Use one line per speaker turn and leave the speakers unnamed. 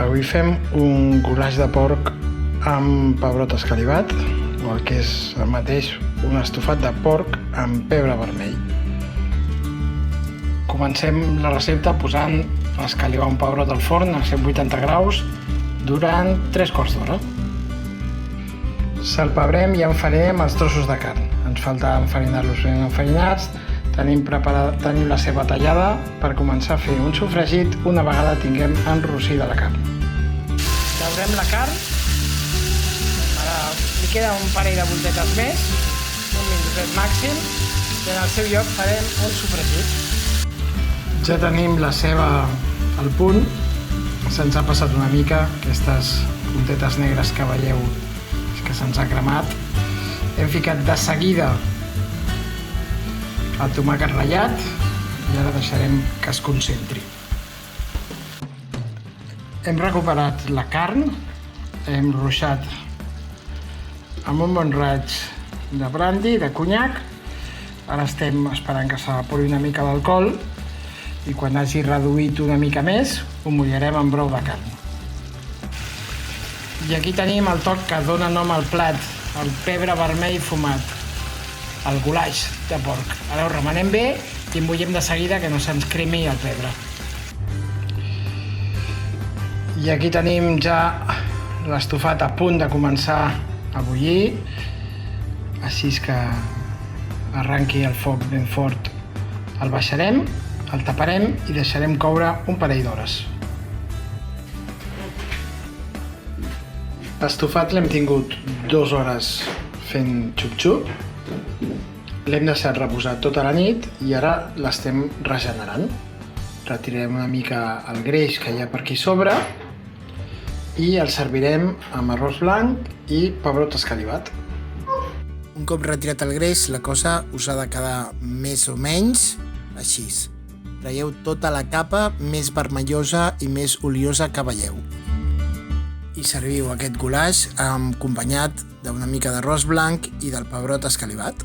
Avui fem un goulash de porc amb pebrot escalivat, o el que és el mateix, un estofat de porc amb pebre vermell. Comencem la recepta posant a escalivar un pebrot al forn a 180 graus durant 3 quarts d'hora. Salpebrem i enfarinem els trossos de carn. Ens falta enfarinar-los ben enfarinats. Tenim la ceba tallada per començar a fer un sofregit una vegada tinguem enrossida la carn. Daurem la carn. Ara li queda un parell de voltetes més, un minutet màxim, i en el seu lloc farem un sofregit. Ja tenim la ceba al punt. Se'ns ha passat una mica aquestes puntetes negres que veieu que se'ns ha cremat. Hem ficat de seguida el tomàquet ratllat i ara deixarem que es concentri. Hem recuperat la carn, hem ruixat amb un bon raig de brandi, de conyac. Ara estem esperant que s'evapori una mica l'alcohol i quan hagi reduït una mica més ho mullarem amb brou de carn. I aquí tenim el toc que dona nom al plat, el pebre vermell fumat, el goulash de porc. Ara ho remenem bé i en bullem de seguida que no se'ns cremi el pebre. I aquí tenim ja l'estofat a punt de començar a bullir, així que arranqui el foc ben fort. El baixarem, el taparem i deixarem coure un parell d'hores. L'estofat l'hem tingut 2 hores fent xup-xup, l'hem deixat reposar tota la nit i ara l'estem regenerant. Retirarem una mica el greix que hi ha per aquí sobre i el servirem amb arròs blanc i pebrot escalivat. Un cop retirat el greix, la cosa us ha de quedar més o menys així. Traieu tota la capa més vermellosa i més oliosa que veieu. I serviu aquest goulash acompanyat d'una mica d'arròs blanc i del pebrot escalivat.